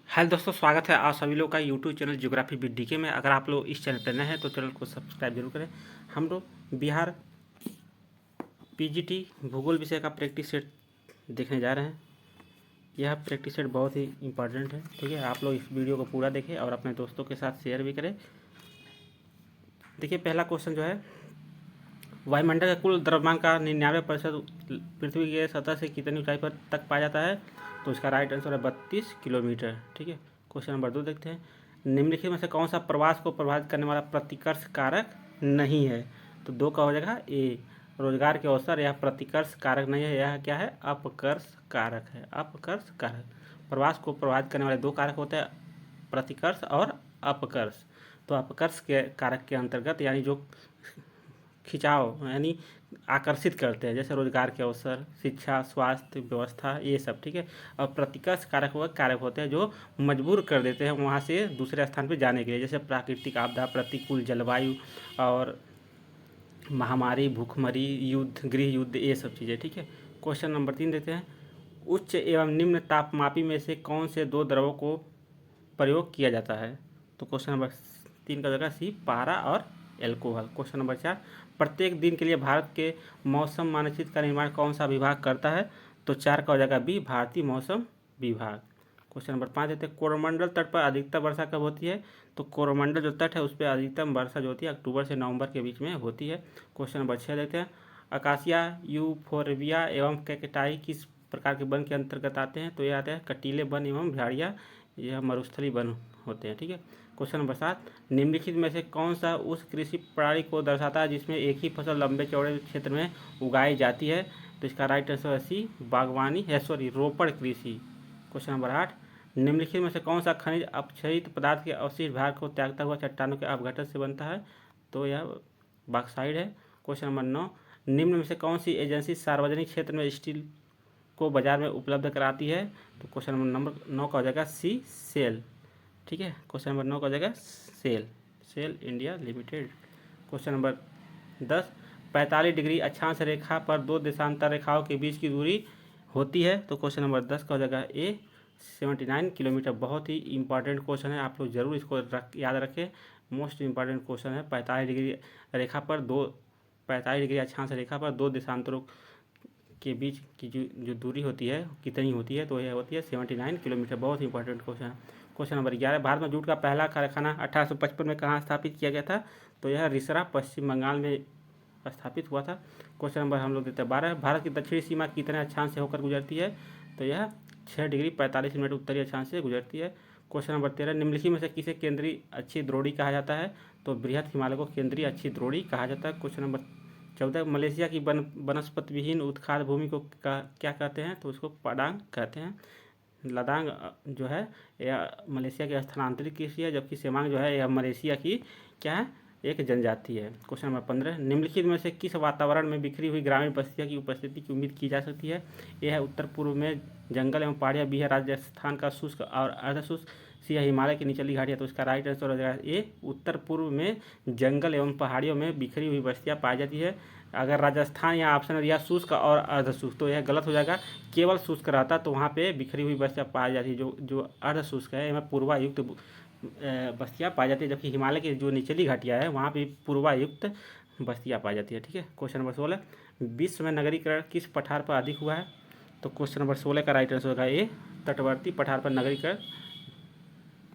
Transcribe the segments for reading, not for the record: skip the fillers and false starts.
Hello दोस्तों, स्वागत है आप सभी लोग का YouTube channel geography with DK में। अगर आप लोग इस चैनल पर नए हैं तो चैनल को सब्सक्राइब जरूर करें। हम लोग बिहार पीजीटी भूगोल विषय का प्रैक्टिस सेट देखने जा रहे हैं। यह प्रैक्टिस सेट बहुत ही इम्पोर्टेंट है, ठीक है। आप लोग इस वीडियो को पूरा देखें और अपने दोस्तों के साथ शेयर भी करें। देखिए, पहला क्वेश्चन जो है, वायुमंडल का कुल द्रव्यमान का 99% पृथ्वी के सतह से कितनी ऊंचाई पर तक पाया जाता है? तो इसका राइट आंसर है 32 किलोमीटर, ठीक है। क्वेश्चन नंबर 2 देखते हैं। निम्नलिखित में से कौन सा प्रवास को प्रभावित करने वाला प्रतिकर्ष कारक नहीं है? तो 2 का हो जाएगा ए, रोजगार के अवसर। यह प्रतिकर्ष कारक नहीं है, यह क्या है? अपकर्ष कारक है। अपकर्ष कारक, प्रवास को प्रभावित करने वाले 2 कारक होते हैं, प्रतिकर्ष और अपकर्ष। तो अपकर्ष के कारक के अंतर्गत यानी जो खिंचाव यानी आकर्षित करते हैं, जैसे रोजगार के अवसर, शिक्षा, स्वास्थ्य व्यवस्था, ये सब, ठीक है। और प्रतिकर्ष कारक वो कारक होते हैं जो मजबूर कर देते हैं वहाँ से दूसरे स्थान पर जाने के लिए, जैसे प्राकृतिक आपदा, प्रतिकूल जलवायु और महामारी, भूखमरी, युद्ध, गृह युद्ध, ये सब चीज़ें, ठीक है। क्वेश्चन नंबर 3 देते हैं। उच्च एवं निम्न तापमापी में से कौन से 2 द्रवों को प्रयोग किया जाता है? तो क्वेश्चन नंबर 3 का जगह सी, पारा और एल्कोहल। क्वेश्चन नंबर 4, प्रत्येक दिन के लिए भारत के मौसम मानचित्र का निर्माण कौन सा विभाग करता है? तो 4 का हो जाएगा बी, भारतीय मौसम विभाग। क्वेश्चन नंबर 5 देते हैं। कोरोमंडल तट पर अधिकतम वर्षा कब होती है? तो कोरोमंडल जो तट है उस पर अधिकतम वर्षा जो होती है अक्टूबर से नवंबर के बीच में होती है। क्वेश्चन नंबर 6 देते हैं। अकासिया, यूफोरबिया एवं कैकटाई किस प्रकार के वन के अंतर्गत आते हैं? तो ये आते हैं कटीले वन एवं झाड़ियाँ, यह मरुस्थलीय वन होते हैं, ठीक है। क्वेश्चन नंबर 7, निम्नलिखित में से कौन सा उस कृषि प्रणाली को दर्शाता है जिसमें एक ही फसल लंबे चौड़े क्षेत्र में उगाई जाती है? तो इसका राइट आंसर है सी, बागवानी है, सॉरी, रोपड़ कृषि। क्वेश्चन नंबर 8, निम्नलिखित में से कौन सा खनिज अपक्षयित पदार्थ के अवशिष्ट भाग को त्यागता हुआ चट्टानों के अपघटन से बनता है? तो यह बॉक्साइड है। क्वेश्चन नंबर 9, निम्न में से कौन सी एजेंसी सार्वजनिक क्षेत्र में स्टील को बाजार में उपलब्ध कराती है? तो क्वेश्चन नंबर 9 का हो जाएगा सी, सेल, ठीक है। क्वेश्चन नंबर 9 का हो जाएगा SAIL, SAIL India Limited. Question number 10, 45 degree अक्षांश रेखा पर 2 देशांतर रेखाओं के बीच की दूरी होती है? तो क्वेश्चन नंबर 10 का हो जाएगा ए, 79 किलोमीटर। बहुत ही इंपॉर्टेंट क्वेश्चन है, आप लोग जरूर इसको याद रखें। मोस्ट इंपॉर्टेंट क्वेश्चन है। 45 डिग्री रेखा पर 45 डिग्री अक्षांश रेखा पर 2 देशांतरों के बीच की जो दूरी होती है कितनी होती है? तो यह होती है 79 किलोमीटर। बहुत इंपॉर्टेंट क्वेश्चन है। क्वेश्चन नंबर 11, भारत में जूट का पहला कारखाना 1855 में कहाँ स्थापित किया गया था? तो यह रिसरा, पश्चिम बंगाल में स्थापित हुआ था। क्वेश्चन नंबर हम लोग देते हैं 12, भारत की दक्षिणी सीमा कितने अक्षांश से होकर गुजरती है? तो यह 6 डिग्री 45 मिनट उत्तरी अक्षांश से गुजरती है। क्वेश्चन नंबर 13, निम्नलिखित में से किसे केंद्रीय अच्छी द्रोणी कहा जाता है? तो बृहद हिमालय को केंद्रीय अच्छी द्रोणी कहा जाता है। क्वेश्चन नंबर 14, मलेशिया की वनस्पति विहीन उत्खाद भूमि को क्या कहते हैं? तो उसको पडांग कहते हैं। लदांग जो है यह मलेशिया की स्थानांतरित कृषि है, जबकि सेमांग जो है यह मलेशिया की क्या है? एक जनजाति है। क्वेश्चन नंबर 15, निम्नलिखित में से किस वातावरण में बिखरी हुई ग्रामीण बस्तियों की उपस्थिति की उम्मीद की जा सकती है? यह है उत्तर पूर्व में जंगल एवं पहाड़ियाँ भी है, राजस्थान का शुष्क और अर्धशुष्क, सी है हिमालय की निचली घाटियाँ। तो इसका राइट आंसर हो जाएगा ए, उत्तर पूर्व में जंगल एवं पहाड़ियों में बिखरी हुई बस्तियाँ पाई जाती है। अगर राजस्थान या ऑप्शन दिया शुष्क और अर्धशुष्क, तो यह गलत हो जाएगा। केवल शुष्क रहता तो वहाँ पे बिखरी हुई बस्तियाँ पाई जाती है। जो अर्धशुष्क है इसमें पूर्वायुक्त बस्तियाँ पाई जाती है, जबकि हिमालय की जो निचली घाटियाँ है वहाँ पे पूर्वायुक्त बस्तियाँ पाई जाती है, ठीक है। क्वेश्चन नंबर 16, विश्व में नगरीकरण किस पठार पर अधिक हुआ है? तो क्वेश्चन नंबर 16 का राइट आंसर होगा ए, तटवर्ती पठार पर नगरीकरण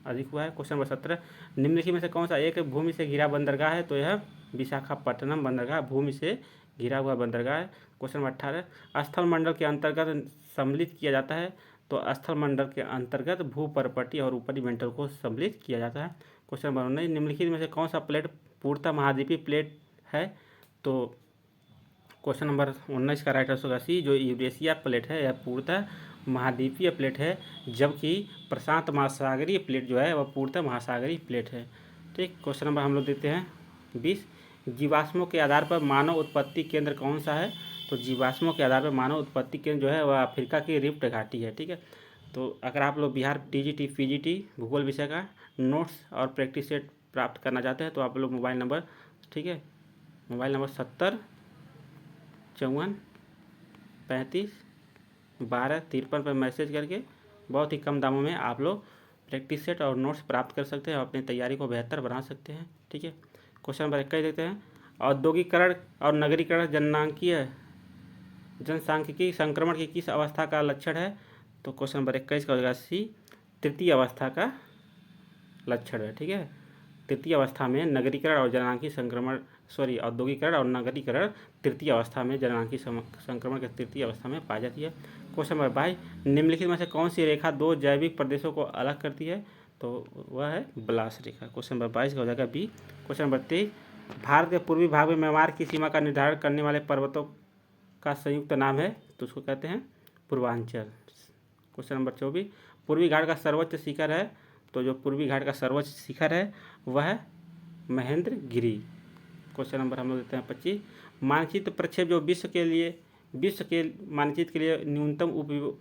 अधिक हुआ है। क्वेश्चन नंबर 17, निम्नलिखित में से कौन सा एक भूमि से घिरा बंदरगाह है? तो यह विशाखापट्टनम बंदरगाह भूमि से घिरा हुआ बंदरगाह है। क्वेश्चन नंबर 18, स्थल मंडल के अंतर्गत सम्मिलित किया जाता है? तो स्थल मंडल के अंतर्गत भूपर्पटी और ऊपरी मेंटल को सम्मिलित किया जाता है। क्वेश्चन नंबर 19, निम्नलिखित में से कौन सा प्लेट पूर्णतः महाद्वीपीय प्लेट है? तो क्वेश्चन नंबर 19 का राइट आंसर होगा सी, जो यूरेशिया प्लेट है यह पूर्णतः महाद्वीपीय प्लेट है, जबकि प्रशांत महासागरीय प्लेट जो है वह पूर्णतः महासागरीय प्लेट है, ठीक। क्वेश्चन नंबर हम लोग देते हैं 20, जीवाश्मों के आधार पर मानव उत्पत्ति केंद्र कौन सा है? तो जीवाश्मों के आधार पर मानव उत्पत्ति केंद्र जो है वह अफ्रीका की रिफ्ट घाटी है, ठीक है। तो अगर आप लोग बिहार टीजीटी पीजीटी भूगोल विषय का नोट्स और प्रैक्टिस सेट प्राप्त करना चाहते हैं तो आप लोग मोबाइल नंबर, ठीक है, मोबाइल नंबर 70 54 35 12 53 पर मैसेज करके बहुत ही कम दामों में आप लोग प्रैक्टिस सेट और नोट्स प्राप्त कर सकते हैं और अपनी तैयारी को बेहतर बना सकते हैं। ठीक है, क्वेश्चन नंबर 21 देखते हैं। औद्योगिकरण और नगरीकरण जनसांख्यिकी संक्रमण की किस अवस्था का लक्षण है? तो क्वेश्चन नंबर 21 का हो जाएगा सी, तृतीय अवस्था का लक्षण है। ठीक है, तृतीय अवस्था में नगरीकरण और जनसांख्यिकी संक्रमण औद्योगिकरण और नगरीकरण तृतीय अवस्था में, जनसांख्यिकी संक्रमण के तृतीय अवस्था में पाई जाती है। क्वेश्चन नंबर 22, निम्नलिखित में से कौन सी रेखा दो जैविक प्रदेशों को अलग करती है? तो वह है ब्लास रेखा। क्वेश्चन नंबर 22 का हो जाएगा बी। क्वेश्चन नंबर 23, भारत के पूर्वी भाग में म्यांमार की सीमा का निर्धारण करने वाले पर्वतों का संयुक्त नाम है? तो उसको कहते हैं पूर्वांचल। क्वेश्चन नंबर 24, पूर्वी घाट का सर्वोच्च शिखर है? तो जो पूर्वी घाट का सर्वोच्च शिखर है वह है महेंद्रगिरी। क्वेश्चन नंबर हम लोग देते हैं 25, मानचित्र प्रक्षेप जो विश्व के मानचित्र के लिए न्यूनतम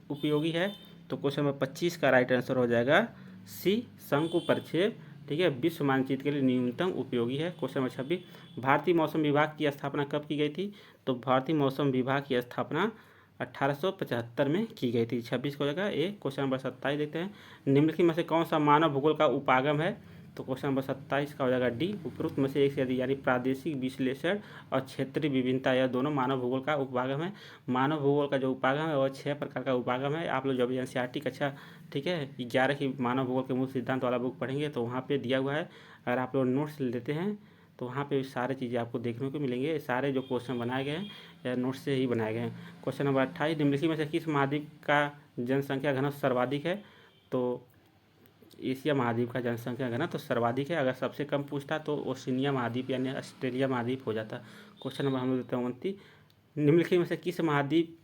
उपयोगी है? तो क्वेश्चन नंबर 25 का राइट आंसर हो जाएगा सी, शंकु प्रक्षेप। ठीक है, विश्व मानचित्र के लिए न्यूनतम उपयोगी है। क्वेश्चन नंबर 26, भारतीय मौसम विभाग की स्थापना कब की गई थी? तो भारतीय मौसम विभाग की स्थापना 1875 में की गई थी। 26 को जगह ए। क्वेश्चन नंबर 27 देखते हैं, निम्नलिखित में से कौन सा मानव भूगोल का उपागम है? तो क्वेश्चन नंबर 27 का हो जाएगा डी, उपरोक्त में से एक से अधिक, यानी प्रादेशिक विश्लेषण और क्षेत्रीय विभिन्नता, यह दोनों मानव भूगोल का उपागम है। मानव भूगोल का जो उपागम है वह 6 प्रकार का उपागम है। आप लोग जब एनसीईआरटी कक्षा ठीक है 11 की मानव भूगोल के मूल सिद्धांत वाला बुक पढ़ेंगे तो वहाँ पे दिया हुआ है। अगर आप लोग नोट्स लेते हैं तो वहाँ पे सारी चीज़ें आपको देखने को मिलेंगे। सारे जो क्वेश्चन बनाए गए हैं या नोट्स से ही बनाए गए हैं। क्वेश्चन नंबर 28, निम्नलिखित में से किस महाद्वीप का जनसंख्या घनत्व सर्वाधिक है? तो एशिया महाद्वीप का जनसंख्या घनत्व तो सर्वाधिक है। अगर सबसे कम पूछता तो ओशिनिया महाद्वीप यानी ऑस्ट्रेलिया महाद्वीप हो जाता। क्वेश्चन नंबर हम लोग देते हैं 29, निम्नलिखित में से किस महाद्वीप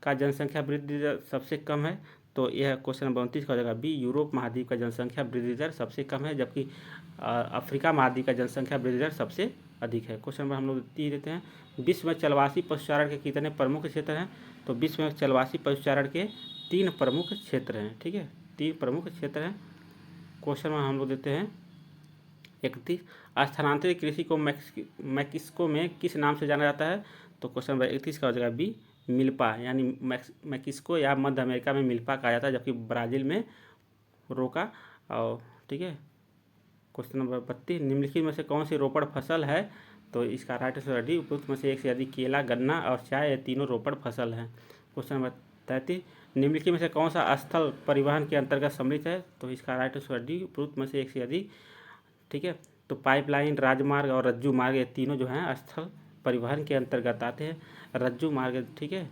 का जनसंख्या वृद्धि दर सबसे कम है? तो यह क्वेश्चन नंबर 29 का हो जाएगा बी, यूरोप महाद्वीप का जनसंख्या वृद्धि दर सबसे कम है, जबकि अफ्रीका महाद्वीप का जनसंख्या वृद्धि दर सबसे अधिक है। क्वेश्चन नंबर हम लोग देते हैं, विश्व में चलवासी पशुचारण के कितने प्रमुख क्षेत्र हैं? तो विश्व में चलवासी पशुचारण के 3 प्रमुख क्षेत्र हैं। ठीक है, 3 प्रमुख क्षेत्र हैं। क्वेश्चन में हम लोग देते हैं 31, स्थानांतरित कृषि को मैक्सिको में किस नाम से जाना जाता है? तो क्वेश्चन नंबर 31 का हो जाएगा बी, मिल्पा, यानी मैक्सिको या मध्य अमेरिका में मिल्पा कहा जाता है, जबकि ब्राज़ील में रोका। और ठीक है, क्वेश्चन नंबर 32, निम्नलिखित में से कौन सी रोपड़ फसल है? तो इसका राइट आंसर डी, उपयुक्त में से एक से अधिक, केला, गन्ना और चाय, ये तीनों रोपड़ फसल हैं। क्वेश्चन नंबर 33, निम्नलिखित में से कौन सा स्थल परिवहन के अंतर्गत सम्मिलित है? तो इसका राइट आंसर डी, उपयुक्त में से एक से अधिक। ठीक है, तो पाइपलाइन, राजमार्ग और रज्जू मार्ग, ये तीनों जो हैं स्थल परिवहन के अंतर्गत आते हैं। रज्जू मार्ग, ठीक है,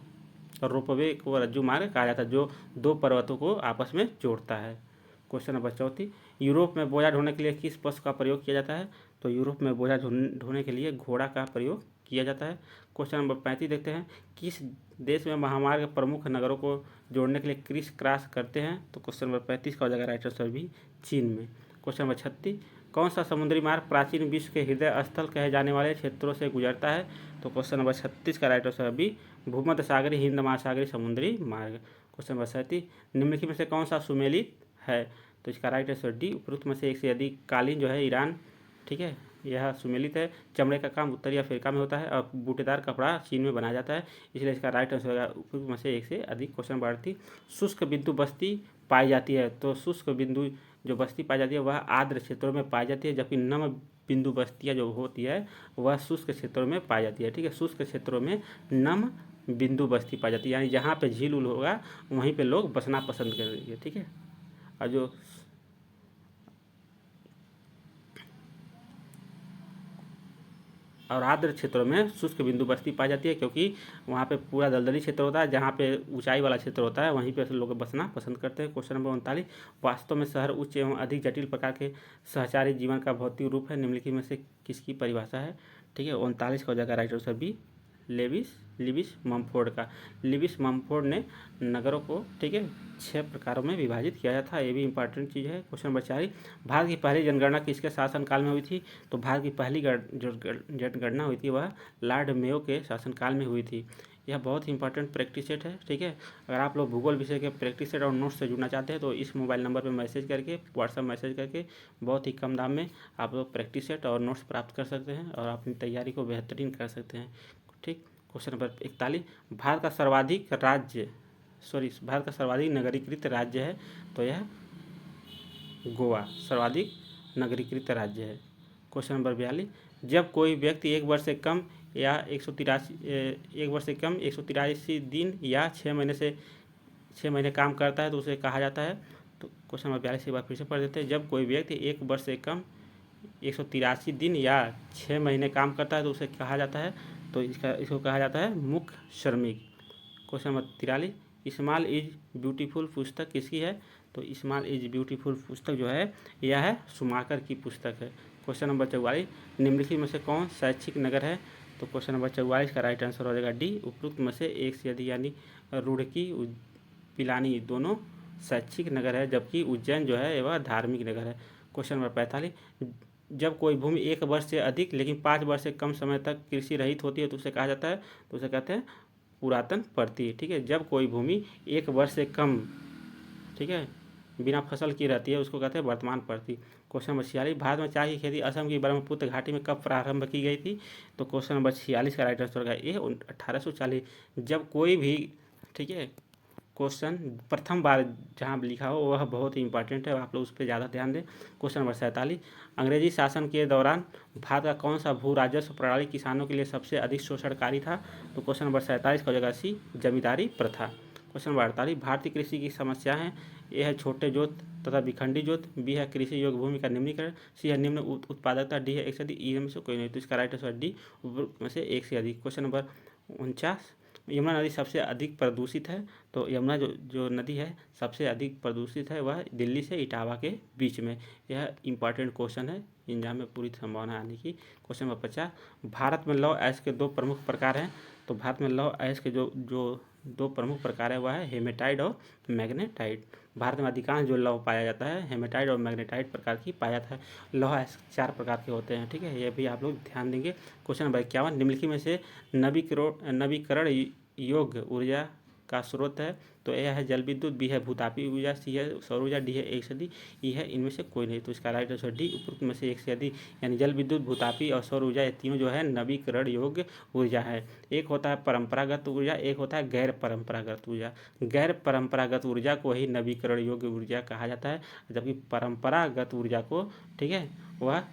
और रोपवे को रज्जू मार्ग कहा जाता है, जो 2 पर्वतों को आपस में जोड़ता है। क्वेश्चन नंबर 34, यूरोप में बोझा ढोने के लिए किस पशु का प्रयोग किया जाता है? तो यूरोप में बोझा ढोने के लिए घोड़ा का प्रयोग किया जाता है। क्वेश्चन नंबर 35 देखते हैं, किस देश में महामार्ग प्रमुख नगरों को जोड़ने के लिए क्रिस क्रॉस करते हैं? तो क्वेश्चन नंबर 35 का हो जाएगा राइट आंसर भी, चीन में। क्वेश्चन नंबर 36, कौन सा समुद्री मार्ग प्राचीन विश्व के हृदय स्थल कहे जाने वाले क्षेत्रों से गुजरता है? तो क्वेश्चन नंबर 36 का राइट आंसर भी, भूमध्य सागरीय हिंद महासागरीय समुद्री मार्ग। क्वेश्चन नंबर 37, निम्नलिखित में से कौन सा सुमेलित है? तो इसका राइट आंसर डी, उपरोक्त में से एक से अधिक, कालीन जो है ईरान, ठीक है, यह सुमेलित है। चमड़े का काम उत्तरी अफ्रीका में होता है और बूटेदार कपड़ा चीन में बनाया जाता है, इसलिए इसका राइट आंसर होगा उपरोक्त में से एक से अधिक। क्वेश्चन नंबर 38, शुष्क बिंदु बस्ती पाई जाती है? तो शुष्क बिंदु जो बस्ती पाई जाती है वह आर्द्र क्षेत्रों में पाई जाती है, जबकि नम बिंदु बस्तियाँ जो होती है वह शुष्क क्षेत्रों में पाई जाती है। ठीक है, शुष्क क्षेत्रों में नम बिंदु बस्ती पाई जाती है, यानी जहाँ पे झील उल होगा वहीं पे लोग बसना पसंद करेंगे। ठीक है, और जो और आर्द्र क्षेत्रों में शुष्क बिंदु बस्ती पाई जाती है, क्योंकि वहाँ पे पूरा दलदली क्षेत्र होता है, जहाँ पे ऊंचाई वाला क्षेत्र होता है वहीं पे लोग बसना पसंद करते हैं। क्वेश्चन नंबर 39, वास्तव में शहर उच्च एवं अधिक जटिल प्रकार के सहचारी जीवन का भौतिक रूप है, निम्नलिखित में से किसकी परिभाषा है? ठीक है, 39 का हो जाएगा राइट आंसर बी, लिविस मम्फोर्ड का। लिविस मम्फोर्ड ने नगरों को, ठीक है, 6 प्रकारों में विभाजित किया था, ये भी इंपॉर्टेंट चीज़ है। क्वेश्चन नंबर 40, भारत की पहली जनगणना किसके शासनकाल में हुई थी? तो भारत की पहली जो जनगणना हुई थी वह लॉर्ड मेयो के शासनकाल में हुई थी। यह बहुत ही इंपॉर्टेंट प्रैक्टिस सेट है। ठीक है, अगर आप लोग भूगोल विषय के प्रैक्टिस सेट और नोट्स से जुड़ना चाहते हैं तो इस मोबाइल नंबर पर मैसेज करके, व्हाट्सएप मैसेज करके बहुत ही कम दाम में आप लोग प्रैक्टिस सेट और नोट्स प्राप्त कर सकते हैं और अपनी तैयारी को बेहतरीन कर सकते हैं। ठीक, क्वेश्चन नंबर 41, भारत का सर्वाधिक नगरीकृत राज्य है? तो यह गोवा सर्वाधिक नगरीकृत राज्य है। क्वेश्चन नंबर 42, जब कोई व्यक्ति एक वर्ष से कम 183 दिन या 6 महीने काम करता है तो उसे कहा जाता है। तो क्वेश्चन नंबर 42 एक बार फिर से पढ़ देते हैं। जब कोई व्यक्ति एक वर्ष से कम 183 दिन या 6 महीने काम करता है तो उसे कहा जाता है, तो इसको कहा जाता है मुख्य श्रमिक। Question number 43, small is beautiful पुस्तक किसकी है? तो स्मॉल इज ब्यूटीफुल पुस्तक जो है यह है शुमाकर की पुस्तक है। क्वेश्चन नंबर 44, निम्नलिखित में से कौन शैक्षिक नगर है? तो क्वेश्चन नंबर 44 का राइट आंसर हो जाएगा डी, उपरोक्त में से एक से अधिक, यानी रुड़की पिलानी दोनों शैक्षिक नगर है, जबकि उज्जैन जो है वह धार्मिक नगर है। क्वेश्चन नंबर 45, जब कोई भूमि 1 वर्ष से अधिक लेकिन 5 वर्ष से कम समय तक कृषि रहित होती है तो उसे कहा जाता है, तो उसे कहते हैं पुरातन परती। ठीक है, जब कोई भूमि 1 वर्ष से कम, ठीक है, बिना फसल की रहती है उसको कहते हैं वर्तमान परती। क्वेश्चन नंबर 46, भारत में चाय की खेती असम की ब्रह्मपुत्र घाटी में कब प्रारंभ की गई थी? तो क्वेश्चन नंबर 46 का राइट आंसर होगा ए, 1840। जब कोई भी, ठीक है, क्वेश्चन प्रथम बार जहाँ लिखा हो वह बहुत ही इंपॉर्टेंट है, आप लोग उस पर ज़्यादा ध्यान दें। क्वेश्चन नंबर 47, अंग्रेजी शासन के दौरान भारत का कौन सा भू राजस्व प्रणाली किसानों के लिए सबसे अधिक शोषणकारी था? तो क्वेश्चन नंबर 47 का हो जाएगा सी, जमींदारी प्रथा। क्वेश्चन नंबर 48, भारतीय कृषि की समस्या है, ए है छोटे जोत तथा विखंडी जोत, बी है कृषि योग्य भूमि का निम्नीकरण, सी है निम्न उत्पादकता, डी है एक से अधिक, ई में से कोई नहीं, तो इसका राइट आंसर डी, में से एक से अधिक। क्वेश्चन नंबर 49, यमुना नदी सबसे अधिक प्रदूषित है। तो यमुना जो नदी है सबसे अधिक प्रदूषित है वह दिल्ली से इटावा के बीच में। यह इंपॉर्टेंट क्वेश्चन है, एग्जाम में पूरी संभावना आने की। क्वेश्चन नंबर 50, भारत में लौह अयस्क के 2 प्रमुख प्रकार हैं। तो भारत में लौह अयस्क के जो 2 प्रमुख प्रकार है वह है हेमेटाइट और मैग्नेटाइट। भारत में अधिकांश जो लौह पाया जाता है हेमेटाइट और मैग्नेटाइट प्रकार की पाया जाता है। लौह अयस्क 4 प्रकार के होते हैं, ठीक है, ये भी आप लोग ध्यान देंगे। क्वेश्चन नंबर 51, निम्नलिखित में से नवीकरण योग्य ऊर्जा का स्रोत है। तो ए है जल विद्युत, बी है भूतापी ऊर्जा, सी है सौर ऊर्जा, डी है एक से अधिक, ई है इनमें से कोई नहीं, तो इसका राइट आंसर डी, उपरोक्त में से एक से अधिक, यानी जल विद्युत, भूतापी और सौर ऊर्जा, ये तीनों जो है नवीकरण योग्य ऊर्जा है। एक होता है परंपरागत ऊर्जा, एक होता है गैर परंपरागत ऊर्जा। गैर परंपरागत ऊर्जा को ही नवीकरण योग्य ऊर्जा कहा जाता है, जबकि परंपरागत ऊर्जा को, ठीक है, वह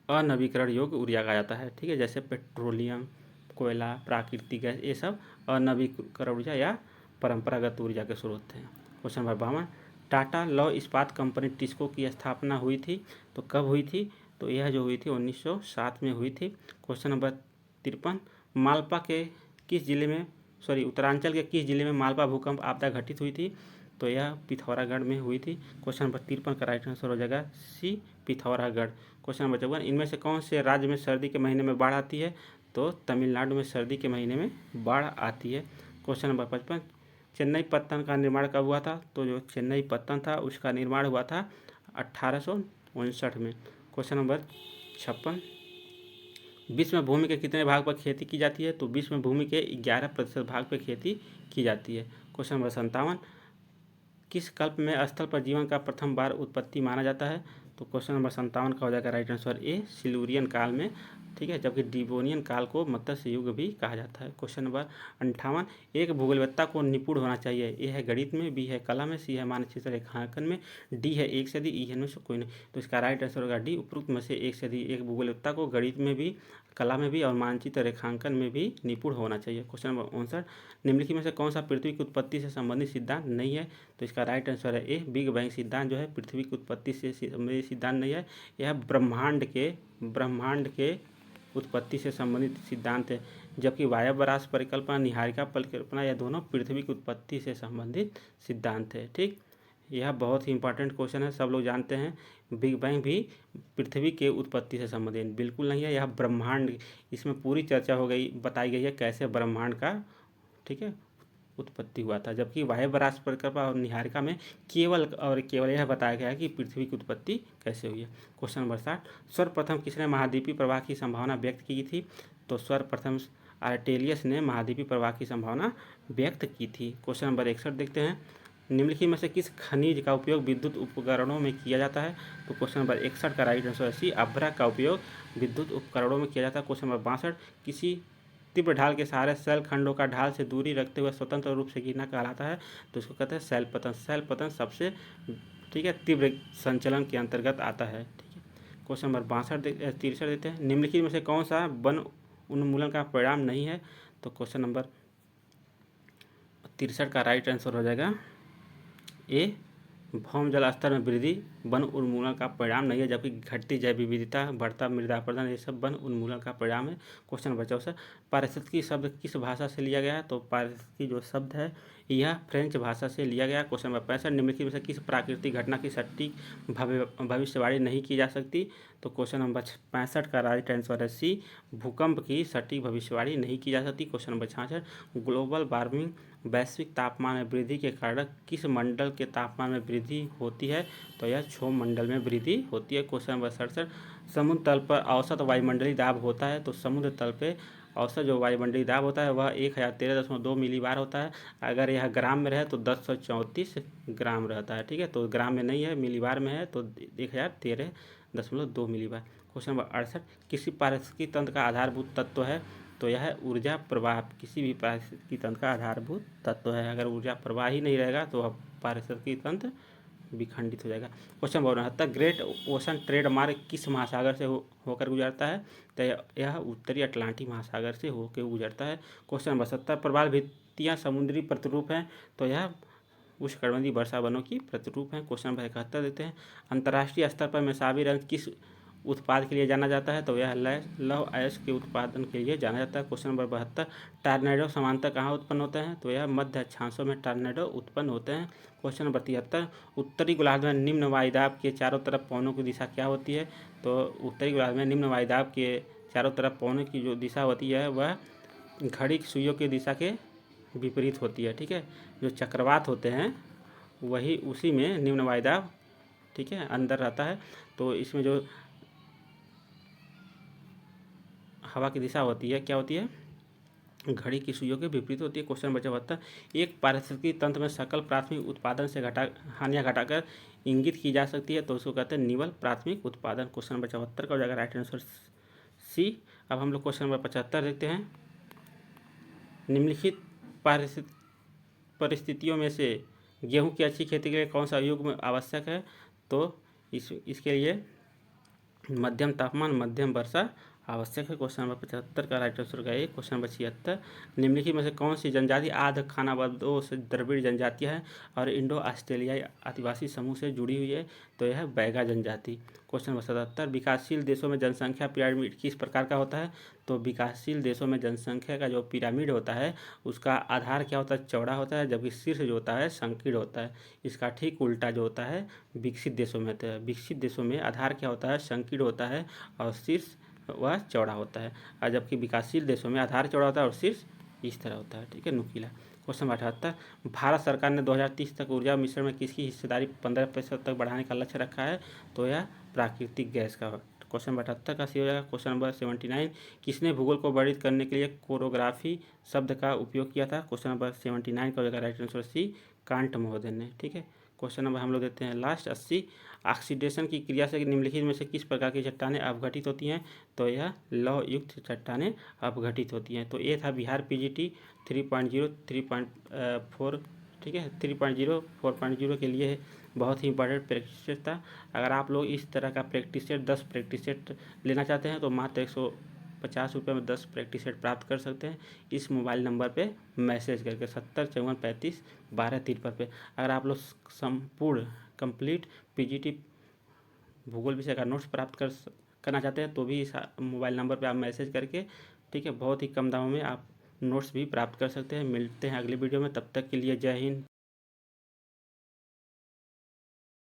अनवीकरण योग्य ऊर्जा कहा जाता है। ठीक है, जैसे पेट्रोलियम, कोयला, प्राकृतिक गैस, ये सब अनवीकरण ऊर्जा या परंपरागत ऊर्जा के स्रोत हैं। क्वेश्चन नंबर 52, टाटा लौह इस्पात कंपनी टिस्को की स्थापना हुई थी, तो कब हुई थी? तो यह जो हुई थी 1907 में हुई थी। क्वेश्चन नंबर 53, मालपा के किस जिले में, उत्तरांचल के किस जिले में मालपा भूकंप आपदा घटित हुई थी? तो यह पिथौरागढ़ में हुई थी। क्वेश्चन नंबर 53 का राइट आंसर हो जाएगा सी, पिथौरागढ़। क्वेश्चन नंबर 54, इनमें से कौन से राज्य में सर्दी के महीने में बाढ़ आती है? तो तमिलनाडु में सर्दी के महीने में बाढ़ आती है। क्वेश्चन नंबर 55, चेन्नई पत्तन का निर्माण कब हुआ था? तो जो चेन्नई पत्तन था उसका निर्माण हुआ था 1859 में। क्वेश्चन नंबर 56, विश्व में भूमि के कितने भाग पर खेती की जाती है? तो विश्व में भूमि के 11% भाग पर खेती की जाती है। क्वेश्चन नंबर 57, किस कल्प में स्थल पर जीवन का प्रथम बार उत्पत्ति माना जाता है? तो क्वेश्चन नंबर 57 का हो जाएगा राइट आंसर ए, सिल्वरियन काल में। ठीक है, जबकि डिवोनियन काल को मत्स्य युग भी कहा जाता है। क्वेश्चन नंबर 58, एक भूगोलवेत्ता को निपुण होना चाहिए, ए है गणित में, बी है कला में, सी है मानचित्र रेखांकन में, डी है एक से अधिक, ई है इनमें से कोई नहीं, तो इसका राइट आंसर होगा डी, उपरोक्त में से एक से अधिक। एक भूगोलवेत्ता को गणित में भी, कला में भी और मानचित्र रेखांकन में भी निपुण होना चाहिए। क्वेश्चन नंबर 59, निम्नलिखित में से कौन सा पृथ्वी की उत्पत्ति से संबंधित सिद्धांत नहीं है? तो इसका राइट आंसर है ए, बिग बैंग सिद्धांत जो है पृथ्वी की उत्पत्ति से संबंधित सिद्धांत नहीं है, यह ब्रह्मांड के उत्पत्ति से संबंधित सिद्धांत है। जबकि वायव्य परिकल्पना, निहारिका परिकल्पना, यह दोनों पृथ्वी की उत्पत्ति से संबंधित सिद्धांत है। ठीक, यह बहुत ही इंपॉर्टेंट क्वेश्चन है, सब लोग जानते हैं। बिग बैंग भी पृथ्वी के उत्पत्ति से संबंधित बिल्कुल नहीं है, यह ब्रह्मांड, इसमें पूरी चर्चा हो गई, बताई गई है कैसे ब्रह्मांड का, ठीक है, उत्पत्ति हुआ था। जबकि वायव्य परिकल्पना और निहारिका में केवल और केवल यह बताया गया है कि पृथ्वी की उत्पत्ति कैसे हुई है। क्वेश्चन नंबर 60, सर्वप्रथम किसने महाद्वीपीय प्रवाह की संभावना व्यक्त की थी? तो सर्वप्रथम आर्टेलियस ने महाद्वीपीय प्रवाह की संभावना व्यक्त की थी। क्वेश्चन नंबर 61 देखते हैं, निम्नलिखित में से किस खनिज का उपयोग विद्युत उपकरणों में किया जाता है? तो क्वेश्चन नंबर 61 का राइट आंसर सी, अभ्रक का उपयोग विद्युत उपकरणों में किया जाता है। क्वेश्चन नंबर 62, किसी तीव्र ढाल के सहारे शैल खंडों का ढाल से दूरी रखते हुए स्वतंत्र रूप से गिरना कहलाता है, तो इसको कहते हैं शैल पतन। शैल पतन सबसे, ठीक है, तीव्र संचलन के अंतर्गत आता है, ठीक है। क्वेश्चन नंबर 63 देते हैं, निम्नलिखित में से कौन सा वन उन्मूलन का परिणाम नहीं है, तो क्वेश्चन नंबर 63 का राइट आंसर हो जाएगा ए, भौम जल स्तर में वृद्धि वन उन्मूलन का परिणाम नहीं है, जबकि घटती जैव विविधता, बढ़ता मृदा अपरदन, ये सब वन उन्मूलन का परिणाम है। क्वेश्चन नंबर 64, पारिस्थितिकी शब्द किस भाषा से लिया गया है, तो पारिस्थितिकी जो शब्द है यह फ्रेंच भाषा से लिया गया। क्वेश्चन नंबर 65, निम्नलिखित में से किस प्राकृतिक घटना की सटीक भविष्यवाणी नहीं की जा सकती, तो क्वेश्चन नंबर 65 का राइट आंसर है सी, भूकंप की सटीक भविष्यवाणी नहीं की जा सकती। क्वेश्चन नंबर 66, ग्लोबल वार्मिंग वैश्विक तापमान में वृद्धि के कारण किस मंडल के तापमान में वृद्धि होती है, तो यह क्षोभ मंडल में वृद्धि होती है। क्वेश्चन नंबर 67, समुद्र तल पर औसत वायुमंडलीय दाब होता है, तो समुद्र तल पे औसत जो वायुमंडलीय दाब होता है वह 1013.2 मिलीबार होता है। अगर यह ग्राम में रहे तो 1034 ग्राम रहता है, ठीक है। तो ग्राम में नहीं है, मिलीबार में है, तो 1013.2 मिलीबार। क्वेश्चन नंबर 68, किसी पारिस्थितिकी तंत्र का आधारभूत तत्व है, तो यह है ऊर्जा प्रवाह। किसी भी पारिस्थितिकी तंत्र का आधारभूत तत्व है, अगर ऊर्जा प्रवाह ही नहीं रहेगा तो वह पारिस्थितिकी तंत्र विखंडित हो जाएगा। Question number 69, great ocean trade मार्ग किस महासागर से होकर गुजरता है, तो यह उत्तरी अटलांटिक महासागर से होकर गुजरता है। क्वेश्चन नंबर 70, प्रवाल भित्तियाँ समुद्री प्रतिरूप हैं, तो यह उष्णकटिबंधीय वर्षा वनों की प्रतिरूप हैं। क्वेश्चन नंबर 71 देते हैं, अंतर्राष्ट्रीय स्तर पर मेसाबी रंग किस उत्पाद के लिए जाना जाता है, तो यह लौह अयस्क के उत्पादन के लिए जाना जाता है। क्वेश्चन नंबर 72, टॉर्नेडो सामान्यतः कहाँ उत्पन्न होते हैं, तो यह मध्य अक्षांशों में टॉर्नेडो उत्पन्न होते हैं। क्वेश्चन नंबर 73, उत्तरी गोलार्ध में निम्न वायुदाब के चारों तरफ पवनों की दिशा क्या होती है, तो उत्तरी गोलार्ध में निम्न वायुदाब के चारों तरफ पवनों की जो दिशा होती है वह घड़ी की सुइयों की दिशा के विपरीत होती है, ठीक है। जो चक्रवात होते हैं वही उसी में निम्न वायुदाब, ठीक है, अंदर रहता है, तो इसमें जो हवा की दिशा होती है क्या होती है, घड़ी की सुइयों के विपरीत होती है। क्वेश्चन नंबर 74, एक पारिस्थितिकी तंत्र में सकल प्राथमिक उत्पादन से हानियाँ घटाकर इंगित की जा सकती है, तो उसको कहते हैं निवल प्राथमिक उत्पादन। क्वेश्चन नंबर 74 का हो जाएगा राइट आंसर सी। अब हम लोग क्वेश्चन नंबर 75 देखते हैं, निम्नलिखित परिस्थितियों में से गेहूं की अच्छी खेती के लिए कौन सा युग्म आवश्यक है, तो इसके लिए मध्यम तापमान मध्यम वर्षा आवश्यक है। क्वेश्चन नंबर 75 का राइट आंसर का ए। क्वेश्चन नंबर 76, निम्नलिखित में से कौन सी जनजाति आध खानाबदों से द्रविड़ जनजातियाँ है और इंडो ऑस्ट्रेलियाई आदिवासी समूह से जुड़ी हुई है, तो यह बैगा जनजाति। क्वेश्चन नंबर 77, विकासशील देशों में जनसंख्या पिरामिड किस प्रकार का होता है, तो विकासशील देशों में जनसंख्या का जो पिरामिड होता है उसका आधार क्या होता है, चौड़ा होता है, जबकि शीर्ष जो होता है संकीर्ण होता है। इसका ठीक उल्टा जो होता है विकसित देशों में होता है। विकसित देशों में आधार क्या होता है, संकीर्ण होता है और शीर्ष वह चौड़ा होता है, और जबकि विकासशील देशों में आधार चौड़ा होता है और शीर्ष इस तरह होता है, ठीक है, नुकीला। क्वेश्चन 78, भारत सरकार ने 2030 तक ऊर्जा मिश्रण में किसकी हिस्सेदारी 15% तक बढ़ाने का लक्ष्य रखा है, तो यह प्राकृतिक गैस का। क्वेश्चन नंबर 78 का सी हो जाएगा। क्वेश्चन नंबर 79, किसने भूगोल को वर्णित करने के लिए कोरोग्राफी शब्द का उपयोग किया था, क्वेश्चन नंबर 79 का हो जाएगा राइट आंसर सी, कांट महोदय ने, ठीक है। क्वेश्चन नंबर हम लोग देते हैं लास्ट 80, ऑक्सीडेशन की क्रिया से निम्नलिखित में से किस प्रकार की चट्टानें अपघटित होती हैं, तो यह लौह युक्त चट्टानें अपघटित होती हैं। तो ये था बिहार पीजीटी 3.0 3.4, ठीक है, 3.0 4.0 के लिए बहुत ही इंपॉर्टेंट प्रैक्टिस सेट था। अगर आप लोग इस तरह का प्रैक्टिस सेट 10 प्रैक्टिस सेट लेना चाहते हैं तो मात्र 150 रुपये में 10 प्रैक्टिस सेट प्राप्त कर सकते हैं इस मोबाइल नंबर पे मैसेज करके 7054351253 पे। अगर आप लोग संपूर्ण कंप्लीट पीजीटी भूगोल विषय का नोट्स प्राप्त करना चाहते हैं तो भी इस मोबाइल नंबर पे आप मैसेज करके, ठीक है, बहुत ही कम दामों में आप नोट्स भी प्राप्त कर सकते हैं। मिलते हैं अगली वीडियो में, तब तक के लिए जय हिंद।